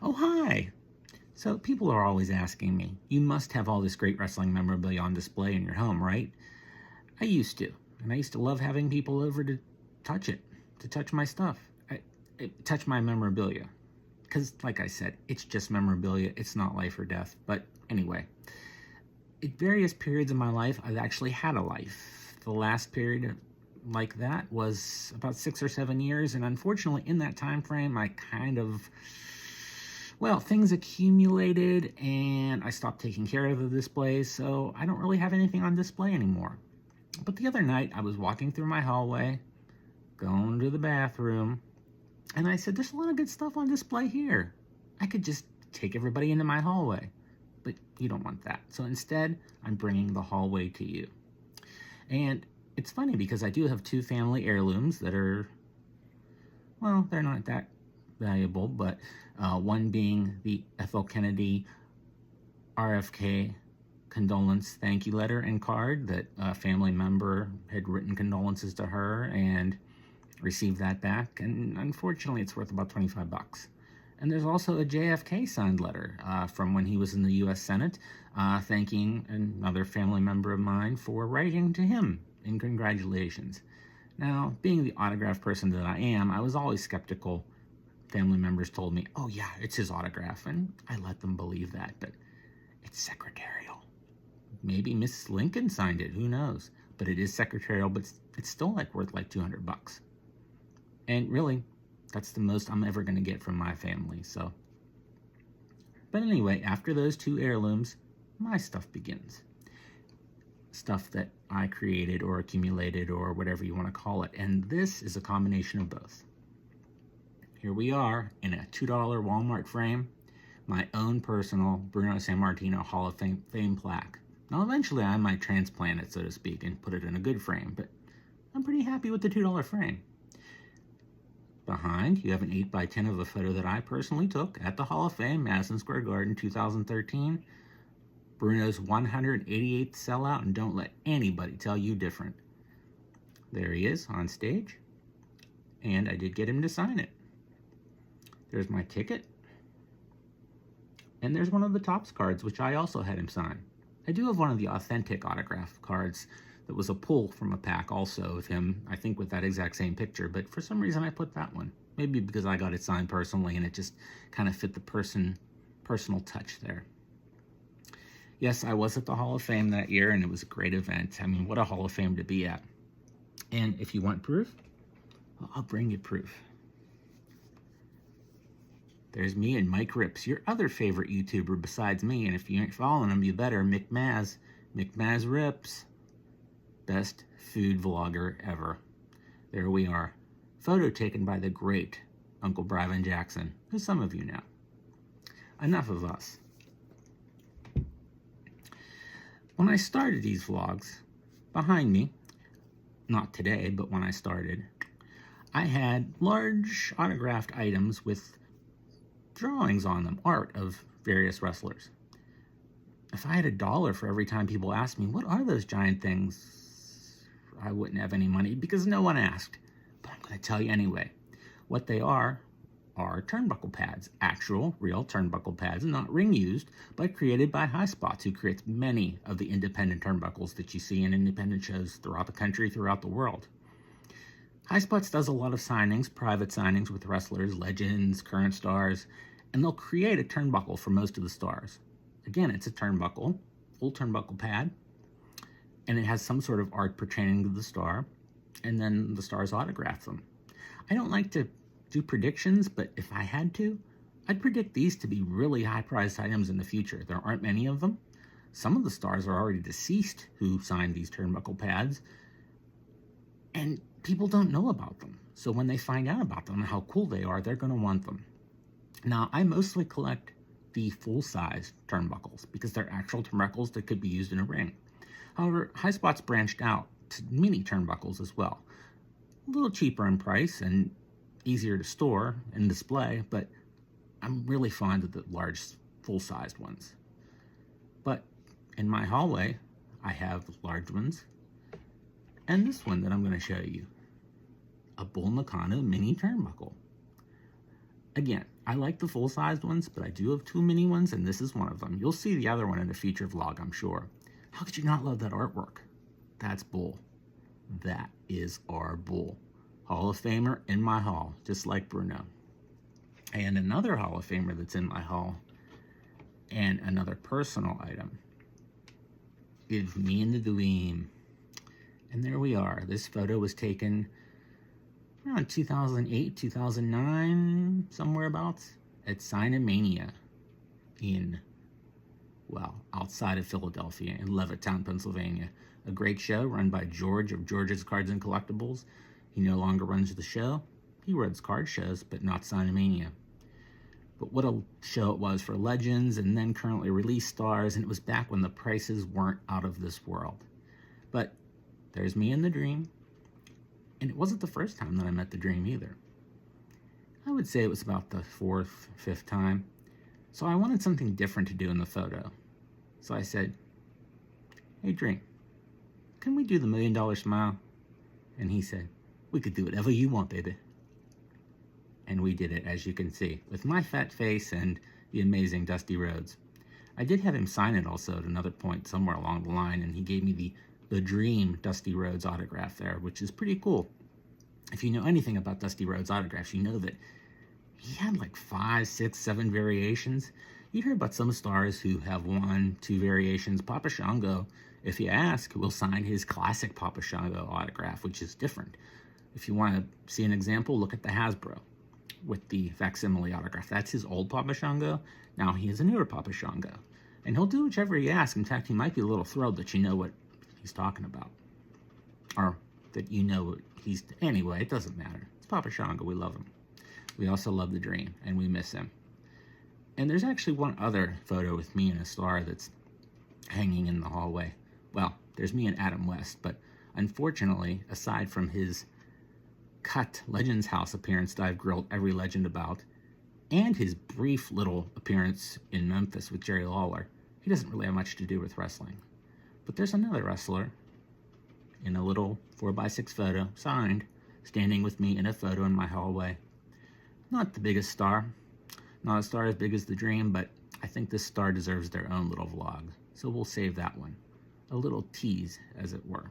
Oh, hi! So people are always asking me, you must have all this great wrestling memorabilia on display in your home, right? I used to. And I used to love having people over to touch it, to touch my stuff, touch my memorabilia. Because, like I said, it's just memorabilia. It's not life or death. But anyway, at various periods of my life, I've actually had a life. The last period like that was about 6 or 7 years. And unfortunately, in that time frame, I things accumulated and I stopped taking care of the displays, so I don't really have anything on display anymore. But the other night, I was walking through my hallway, going to the bathroom, and I said, there's a lot of good stuff on display here. I could just take everybody into my hallway. But you don't want that. So instead, I'm bringing the hallway to you. And it's funny because I do have 2 family heirlooms that are, well, they're not that valuable, but one being the Ethel Kennedy RFK condolence thank you letter and card that a family member had written condolences to her and received that back, and unfortunately it's worth about $25. And there's also a JFK signed letter from when he was in the U.S. Senate thanking another family member of mine for writing to him in congratulations. Now, being the autograph person that I am, I was always skeptical. Family members told me, oh yeah, it's his autograph, and I let them believe that, but it's secretarial. Maybe Miss Lincoln signed it, who knows? But it is secretarial, but it's still worth like $200. And really, that's the most I'm ever going to get from my family, so. But anyway, after those 2 heirlooms, my stuff begins. Stuff that I created or accumulated or whatever you want to call it. And this is a combination of both. Here we are in a $2 Walmart frame, my own personal Bruno Sammartino Hall of Fame plaque. Now, eventually I might transplant it, so to speak, and put it in a good frame, but I'm pretty happy with the $2 frame. Behind, you have an 8x10 of a photo that I personally took at the Hall of Fame, Madison Square Garden, 2013. Bruno's 188th sellout, and don't let anybody tell you different. There he is on stage, and I did get him to sign it. There's my ticket, and there's one of the Topps cards, which I also had him sign. I do have one of the authentic autograph cards that was a pull from a pack also of him, I think with that exact same picture, but for some reason I put that one. Maybe because I got it signed personally and it just kind of fit the personal touch there. Yes, I was at the Hall of Fame that year, and it was a great event. I mean, what a Hall of Fame to be at. And if you want proof, well, I'll bring you proof. There's me and Mike Rips, your other favorite YouTuber besides me, and if you ain't following him, you better. McMaz Rips. Best food vlogger ever. There we are. Photo taken by the great Uncle Brivin Jackson, who some of you know. Enough of us. When I started these vlogs, behind me, not today, but when I started, I had large autographed items with drawings on them, art of various wrestlers. If I had $1 for every time people asked me, what are those giant things? I wouldn't have any money because no one asked. But I'm going to tell you anyway. What they are turnbuckle pads, actual, real turnbuckle pads, not ring used, but created by High Spots, who creates many of the independent turnbuckles that you see in independent shows throughout the country, throughout the world. High Spots does a lot of signings, private signings with wrestlers, legends, current stars, and they'll create a turnbuckle for most of the stars. Again, it's a turnbuckle, full turnbuckle pad, and it has some sort of art pertaining to the star, and then the stars autograph them. I don't like to do predictions, but if I had to, I'd predict these to be really high-priced items in the future. There aren't many of them. Some of the stars are already deceased who signed these turnbuckle pads, and people don't know about them. So when they find out about them and how cool they are, they're going to want them. Now, I mostly collect the full-size turnbuckles because they're actual turnbuckles that could be used in a ring. However, High Spots branched out to mini turnbuckles as well. A little cheaper in price and easier to store and display, but I'm really fond of the large, full-sized ones. But in my hallway, I have large ones, and this one that I'm going to show you, a Bull Nakano mini turnbuckle. Again, I like the full-sized ones, but I do have 2 mini ones, and this is one of them. You'll see the other one in a feature vlog, I'm sure. How could you not love that artwork? That's Bull. That is our Bull. Hall of Famer in my hall, just like Bruno. And another Hall of Famer that's in my hall, and another personal item, is me and the Dream. And there we are. This photo was taken around 2008, 2009, somewhere abouts, at Cinemania in, well, outside of Philadelphia, in Levittown, Pennsylvania. A great show run by George of George's Cards and Collectibles. He no longer runs the show. He runs card shows, but not Cinemania. But what a show it was for legends and then currently released stars, and it was back when the prices weren't out of this world. But there's me and the Dream, and it wasn't the first time that I met the Dream either. I would say it was about the 4th, 5th time. So I wanted something different to do in the photo. So I said, "Hey Dream, can we do the $1 Million Smile?" And he said, "We could do whatever you want, baby." And we did it, as you can see, with my fat face and the amazing Dusty Rhodes. I did have him sign it also at another point somewhere along the line, and he gave me the Dream Dusty Rhodes autograph there, which is pretty cool. If you know anything about Dusty Rhodes autographs, you know that he had like 5, 6, 7 variations. You hear about some stars who have 1, 2 variations. Papa Shango, if you ask, will sign his classic Papa Shango autograph, which is different. If you want to see an example, look at the Hasbro with the facsimile autograph. That's his old Papa Shango. Now he has a newer Papa Shango. And he'll do whichever you ask. In fact, he might be a little thrilled that you know what he's talking about. Or that you know what he's... Anyway, it doesn't matter. It's Papa Shango. We love him. We also love the Dream, and we miss him. And there's actually one other photo with me and a star that's hanging in the hallway. Well, there's me and Adam West, but unfortunately, aside from his cut Legends House appearance that I've grilled every legend about, and his brief little appearance in Memphis with Jerry Lawler, he doesn't really have much to do with wrestling. But there's another wrestler in a little 4x6 photo, signed, standing with me in a photo in my hallway. Not the biggest star, not a star as big as the Dream, but I think this star deserves their own little vlog, so we'll save that one. A little tease, as it were.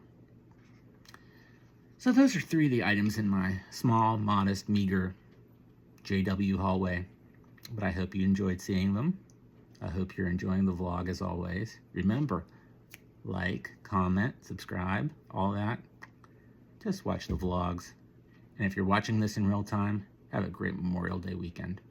So those are 3 of the items in my small, modest, meager JW hallway, but I hope you enjoyed seeing them. I hope you're enjoying the vlog as always. Remember, like, comment, subscribe, all that. Just watch the vlogs. And if you're watching this in real time, have a great Memorial Day weekend.